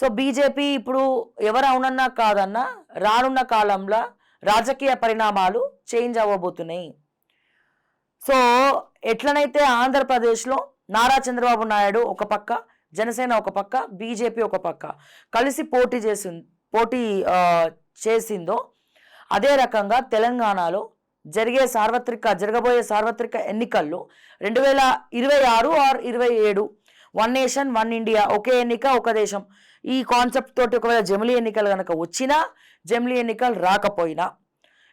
So BJP ఇప్పుడు ఎవరు అవునన్నా కాదన్నా రానున్న కాలంలో రాజకీయ పరిణామాలు చేంజ్ అవ్వబోతున్నాయి. సో ఎట్లనైతే ఆంధ్రప్రదేశ్లో నారా చంద్రబాబు నాయుడు ఒక పక్క, జనసేన ఒక పక్క, బీజేపీ ఒక పక్క కలిసి పోటీ చేసిందో అదే రకంగా తెలంగాణలో జరగబోయే సార్వత్రిక ఎన్నికల్లో 2026 or 27 one nation one India, ఒకే ఎన్నిక ఒక దేశం ఈ కాన్సెప్ట్ తోటి ఒకవేళ జమిలీ ఎన్నికలు కనుక వచ్చినా, జమిలీ ఎన్నికలు రాకపోయినా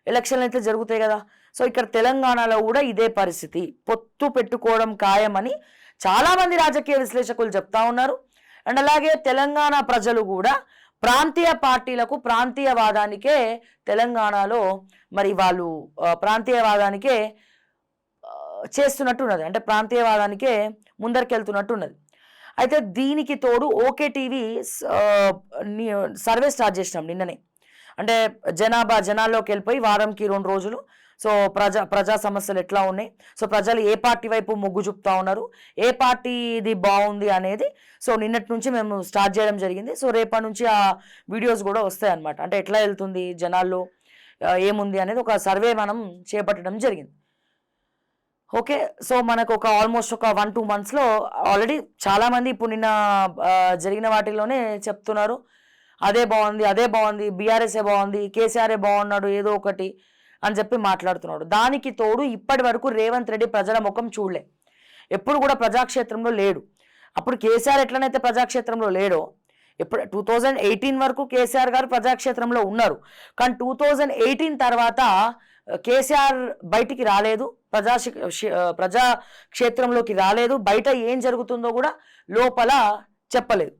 ఎలక్షన్లు అయితే జరుగుతాయి కదా. సో ఇక్కడ తెలంగాణలో కూడా ఇదే పరిస్థితి, పొత్తు పెట్టుకోవడం ఖాయమని చాలామంది రాజకీయ విశ్లేషకులు చెప్తా ఉన్నారు. అండ్ అలాగే తెలంగాణ ప్రజలు కూడా ప్రాంతీయ పార్టీలకు, ప్రాంతీయవాదానికే తెలంగాణలో మరి వాళ్ళు ప్రాంతీయవాదానికే చేస్తున్నట్టున్నది, అంటే ప్రాంతీయవాదానికే ముందరికెళ్తున్నట్టున్నది. అయితే దీనికి తోడు ఓకే టీవీ సర్వే స్టార్ట్ చేసినాం నిన్ననే. అంటే జనాల్లోకి వెళ్ళిపోయి వారంకి 2 రోజులు సో ప్రజా సమస్యలు ఎట్లా ఉన్నాయి, సో ప్రజలు ఏ పార్టీ వైపు మొగ్గు చూపుతా ఉన్నారు, ఏ పార్టీ ఇది బాగుంది అనేది సో నిన్నటి నుంచి మేము స్టార్ట్ చేయడం జరిగింది. సో రేపటి నుంచి ఆ వీడియోస్ కూడా వస్తాయి అన్నమాట. అంటే ఎట్లా వెళ్తుంది జనాల్లో, ఏముంది అనేది ఒక సర్వే మనం చేపట్టడం జరిగింది. ఓకే, సో మనకు ఆల్మోస్ట్ ఒక 1-2 మంత్స్లో ఆల్రెడీ చాలామంది ఇప్పుడు నిన్న జరిగిన వాటిల్లోనే చెప్తున్నారు అదే బాగుంది, బీఆర్ఎస్ఏ బాగుంది, కేసీఆర్ఏ బాగున్నాడు ఏదో ఒకటి అని చెప్పి మాట్లాడుతున్నాడు. దానికి తోడు ఇప్పటి వరకు రేవంత్ రెడ్డి ప్రజల ముఖం చూడలే, ఎప్పుడు కూడా ప్రజాక్షేత్రంలో లేడు. అప్పుడు కేసీఆర్ ఎట్లనైతే ప్రజాక్షేత్రంలో లేడో, ఇప్పుడు 2018 వరకు కేసీఆర్ గారు ప్రజాక్షేత్రంలో ఉన్నారు. కానీ 2018 తర్వాత కేసీఆర్ బయటికి రాలేదు, ప్రజాక్షేత్రంలోకి రాలేదు, బయట ఏం జరుగుతుందో కూడా లోపల చెప్పలేదు.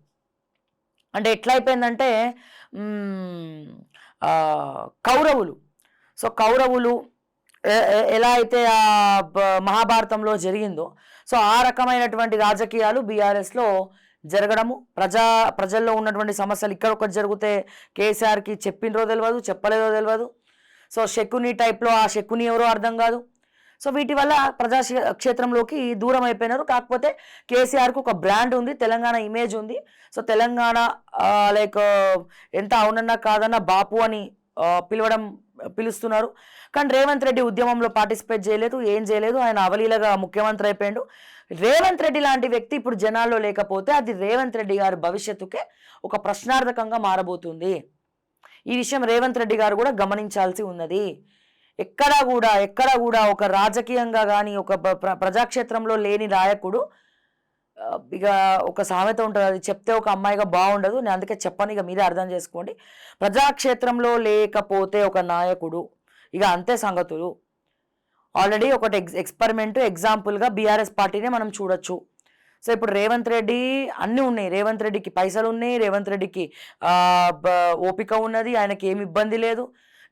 అంటే ఎట్లా అయిపోయిందంటే కౌరవులు ఎలా అయితే మహాభారతంలో జరిగిందో సో ఆ రకమైనటువంటి రాజకీయాలు బీఆర్ఎస్లో జరగడము, ప్రజల్లో ఉన్నటువంటి సమస్యలు ఇక్కడ ఒకటి జరిగితే కేసీఆర్కి చెప్పినరో తెలియదు, చెప్పలేదో తెలియదు. సో శకుని టైప్లో, ఆ శకుని ఎవరో అర్థం కాదు. సో వీటి వల్ల ప్రజాక్షేత్రంలోకి దూరం అయిపోయినారు. కాకపోతే కేసీఆర్కు ఒక బ్రాండ్ ఉంది, తెలంగాణ ఇమేజ్ ఉంది. సో తెలంగాణ లైక్ ఎంత అవునన్నా కాదన్నా బాపు అని పిలుస్తున్నారు. కానీ రేవంత్ రెడ్డి ఉద్యమంలో పార్టిసిపేట్ చేయలేదు, ఏం చేయలేదు, ఆయన అవలీలగా ముఖ్యమంత్రి అయిపోయాడు. రేవంత్ రెడ్డి లాంటి వ్యక్తి ఇప్పుడు జనాల్లో లేకపోతే అది రేవంత్ రెడ్డి గారి భవిష్యత్తుకే ఒక ప్రశ్నార్థకంగా మారబోతుంది. ఈ విషయం రేవంత్ రెడ్డి గారు కూడా గమనించాల్సి ఉన్నది. ఎక్కడా కూడా ఒక రాజకీయంగా కానీ ఒక ప్రజాక్షేత్రంలో లేని నాయకుడు, ఇక ఒక సామెత ఉంటుంది, అది చెప్తే ఒక అమ్మాయిగా బాగుండదు, నేను అందుకే చెప్పను, ఇక మీరే అర్థం చేసుకోండి. ప్రజాక్షేత్రంలో లేకపోతే ఒక నాయకుడు ఇక అంతే సంగతులు. ఆల్రెడీ ఒకటి ఎగ్జాంపుల్గా బీఆర్ఎస్ పార్టీనే మనం చూడొచ్చు. సో ఇప్పుడు రేవంత్ రెడ్డి అన్నీ ఉన్నాయి, రేవంత్ రెడ్డికి పైసలు ఉన్నాయి, రేవంత్ రెడ్డికి ఓపిక ఉన్నది, ఆయనకి ఏమి ఇబ్బంది లేదు.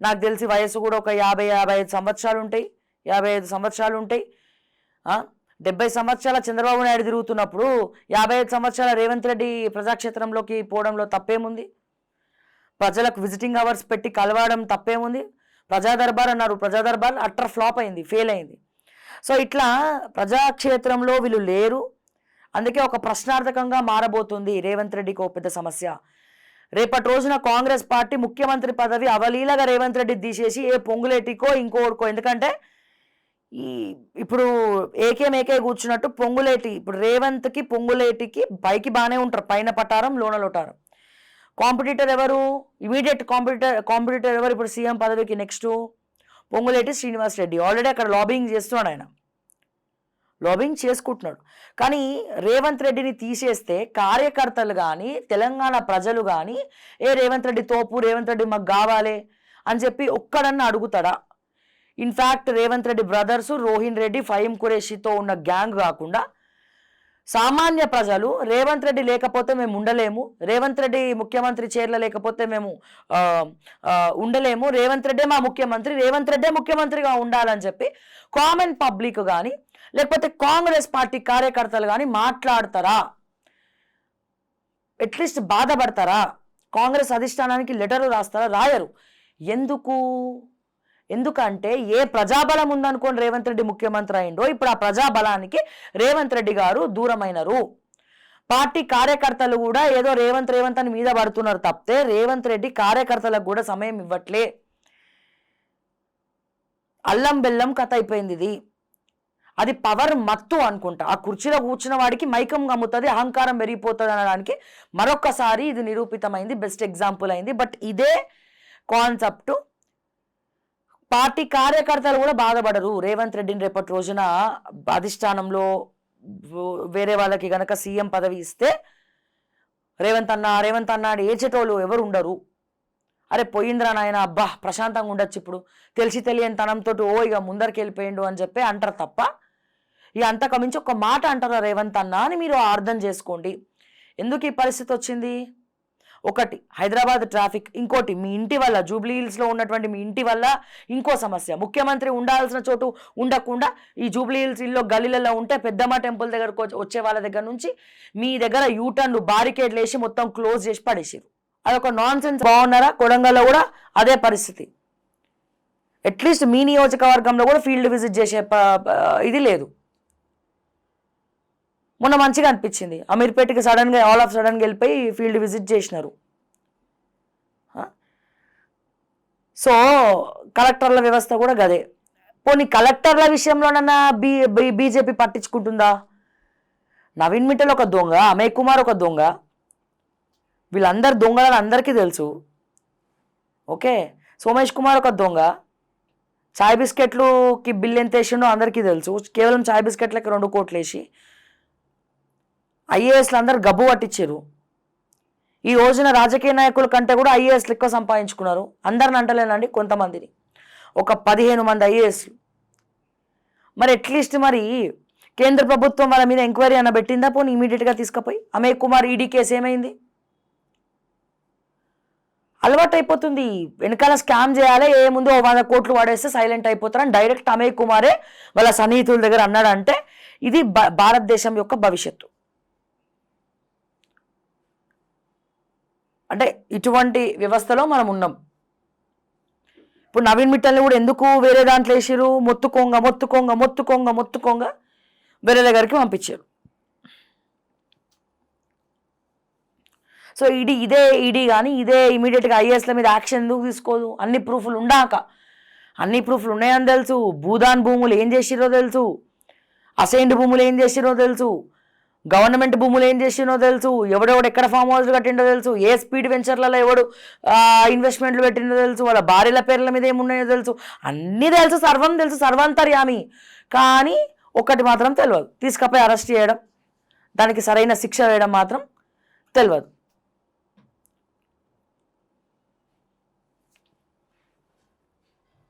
నాకు తెలిసి వయసు కూడా ఒక 50-55 సంవత్సరాలు ఉంటాయి, 55 సంవత్సరాలు ఉంటాయి. 70 సంవత్సరాల చంద్రబాబు నాయుడు తిరుగుతున్నప్పుడు 55 సంవత్సరాల రేవంత్ రెడ్డి ప్రజాక్షేత్రంలోకి పోవడంలో తప్పేముంది? ప్రజలకు విజిటింగ్ అవర్స్ పెట్టి కలవడం తప్పేముంది? ప్రజా దర్బార్ అన్నారు, ప్రజా దర్బార్ అట్టర్ ఫ్లాప్ అయింది, ఫెయిల్ అయింది. సో ఇట్లా ప్రజాక్షేత్రంలో వీళ్ళు లేరు, అందుకే ఒక ప్రశ్నార్థకంగా మారబోతుంది రేవంత్ రెడ్డికి ఒక పెద్ద సమస్య. రేపటి రోజున కాంగ్రెస్ పార్టీ ముఖ్యమంత్రి పదవి అవలీలగా రేవంత్ రెడ్డి తీసేసి ఏ పొంగులేటికో ఇంకోటికో, ఎందుకంటే ఇప్పుడు ఏకే కూర్చున్నట్టు పొంగులేటి, ఇప్పుడు రేవంత్కి పొంగులేటికి పైకి బాగానే ఉంటారు, పైన పటారం లోన లోటారం. కాంపిటీటర్ ఎవరు? ఇమీడియట్ కాంపిటీటర్ ఎవరు ఇప్పుడు సీఎం పదవికి? నెక్స్ట్ పొంగులేటి శ్రీనివాస్ రెడ్డి. ఆల్రెడీ అక్కడ లాబింగ్ చేస్తున్నాడు, ఆయన లాబింగ్ చేసుకుంటున్నాడు. కానీ రేవంత్ రెడ్డిని తీసేస్తే కార్యకర్తలు కానీ తెలంగాణ ప్రజలు కానీ రేవంత్ రెడ్డి తోపు, రేవంత్ రెడ్డి మాకు కావాలి అని చెప్పి ఒక్కడన్నా అడుగుతాడా? ఇన్ఫ్యాక్ట్ రేవంత్ రెడ్డి బ్రదర్సు రోహిన్ రెడ్డి, ఫహీం ఖురేషితో ఉన్న గ్యాంగ్ కాకుండా సామాన్య ప్రజలు రేవంత్ రెడ్డి లేకపోతే మేము ఉండలేము, రేవంత్ రెడ్డి ముఖ్యమంత్రి చైర్లో లేకపోతే మేము ఉండలేము, రేవంత్ రెడ్డే మా ముఖ్యమంత్రి, రేవంత్ రెడ్డే ముఖ్యమంత్రిగా ఉండాలని చెప్పి కామన్ పబ్లిక్ కానీ లేకపోతే కాంగ్రెస్ పార్టీ కార్యకర్తలు కానీ మాట్లాడతారా? అట్లీస్ట్ బాధపడతారా? కాంగ్రెస్ అధిష్టానానికి లెటర్లు రాస్తారా? రాయరు. ఎందుకంటే ఏ ప్రజాబలం ఉందనుకోని రేవంత్ రెడ్డి ముఖ్యమంత్రి అయిండో ఇప్పుడు ఆ ప్రజాబలానికి రేవంత్ రెడ్డి గారు దూరమైనరు. పార్టీ కార్యకర్తలు కూడా ఏదో రేవంత్ అని మీద పడుతున్నారు తప్పితే రేవంత్ రెడ్డి కార్యకర్తలకు కూడా సమయం ఇవ్వట్లే. అల్లం బెల్లం కథ అయిపోయింది ఇది. అది పవర్ మత్తు అనుకుంటా. ఆ కుర్చీలో కూర్చున్న వాడికి మైకం గమ్ముతుంది, అహంకారం పెరిగిపోతుంది అనడానికి మరొక్కసారి ఇది నిరూపితమైంది, బెస్ట్ ఎగ్జాంపుల్ అయింది. బట్ ఇదే కాన్సెప్ట్ పార్టీ కార్యకర్తలు కూడా బాధపడరు. రేవంత్ రెడ్డిని రేపటి రోజున అధిష్టానంలో వేరే వాళ్ళకి గనక సీఎం పదవి ఇస్తే రేవంత్ అన్న ఏచేటోళ్ళు ఎవరు ఉండరు. అరే పోయింద్రా నాయన, అబ్బా ప్రశాంతంగా ఉండొచ్చు ఇప్పుడు, తెలియని తనంతో ఇక ముందరికి వెళ్ళిపోయిండు అని చెప్పి అంటారు తప్ప ఇక అంతకు మించి ఒక మాట అంటారా రేవంత్ అన్న అని మీరు అర్థం చేసుకోండి. ఎందుకు ఈ పరిస్థితి వచ్చింది? ఒకటి హైదరాబాద్ ట్రాఫిక్, ఇంకోటి మీ ఇంటి వల్ల, జూబ్లీ హిల్స్లో ఉన్నటువంటి మీ ఇంటి వల్ల ఇంకో సమస్య. ముఖ్యమంత్రి ఉండాల్సిన చోటు ఉండకుండా ఈ జూబ్లీ హిల్స్ ఇల్లు గల్లీలలో ఉంటే పెద్దమ్మ టెంపుల్ దగ్గరకు వచ్చే వాళ్ళ దగ్గర నుంచి మీ దగ్గర యూటర్న్లు బారికేడ్లు వేసి మొత్తం క్లోజ్ చేసి పడేసారు. అదొక నాన్ సెన్స్. బాగున్నారా? కొడంగల్లో కూడా అదే పరిస్థితి. అట్లీస్ట్ మీ నియోజకవర్గంలో కూడా ఫీల్డ్ విజిట్ చేసే ఇది లేదు. మొన్న మంచిగా అనిపించింది, అమీర్పేటకి సడన్గా ఆల్ ఆఫ్ సడన్గా వెళ్ళిపోయి ఫీల్డ్ విజిట్ చేసినారు. సో కలెక్టర్ల వ్యవస్థ కూడా గదే. పోనీ కలెక్టర్ల విషయంలోనన్నా బీజేపీ పట్టించుకుంటుందా? నవీన్ మిట్టల్ ఒక దొంగ, అమయ్ కుమార్ ఒక దొంగ, వీళ్ళందరు దొంగలని అందరికీ తెలుసు. ఓకే, సోమేష్ కుమార్ ఒక దొంగ, చాయ్ బిస్కెట్లుకి బిల్ ఎంత వేసిండో అందరికీ తెలుసు. కేవలం చాయ్ బిస్కెట్లకి 2 కోట్లు వేసి ఐఏఎస్లు అందరు గబ్బు పట్టించారు. ఈ రోజున రాజకీయ నాయకుల కంటే కూడా ఐఏఎస్లు ఎక్కువ సంపాదించుకున్నారు. అందరిని అంటలేనండి, కొంతమందిని, ఒక 15 మంది ఐఏఎస్లు. మరి అట్లీస్ట్ మరి కేంద్ర ప్రభుత్వం వాళ్ళ మీద ఎంక్వైరీ అన్న పెట్టిందా? పోనీ ఇమీడియట్గా తీసుకుపోయి అమయ్ కుమార్ ఈడీ కేసు ఏమైంది? అలవాటు అయిపోతుంది, వెనకాల స్కామ్ చేయాలి, ఏ ముందు 100 కోట్లు వాడేస్తే సైలెంట్ అయిపోతారని డైరెక్ట్ అమయ్ కుమారే వాళ్ళ సన్నిహితుల దగ్గర అన్నాడంటే ఇది భారతదేశం యొక్క భవిష్యత్తు. అంటే ఇటువంటి వ్యవస్థలో మనం ఉన్నాం. ఇప్పుడు నవీన్ మిట్టల్ని కూడా ఎందుకు వేరే దాంట్లో వేసారు? మొత్తుకోంగ వేరే దగ్గరికి పంపించారు. సో ఈడీ కానీ ఇదే ఇమీడియట్గా ఐఏఎస్ల మీద యాక్షన్ ఎందుకు తీసుకోదు? అన్ని ప్రూఫ్లు ఉన్నాయని తెలుసు. భూదాన్ భూములు ఏం చేసిరో తెలుసు, అసైన్డ్ భూములు ఏం చేసిరో తెలుసు, గవర్నమెంట్ భూములు ఏం చేసినో తెలుసు, ఎవడెవడు ఎక్కడ ఫామ్ హౌస్లు కట్టిండో తెలుసు, ఏ స్పీడ్ వెంచర్లలో ఎవడు ఇన్వెస్ట్మెంట్లు పెట్టిండో తెలుసు, వాళ్ళ భార్యల పేర్ల మీద ఏమున్నాయో తెలుసు, అన్నీ తెలుసు, సర్వం తెలుసు, సర్వంతర్యామి. కానీ ఒకటి మాత్రం తెలియదు, తీసుకపోయి అరెస్ట్ చేయడం, దానికి సరైన శిక్ష వేయడం మాత్రం తెలియదు.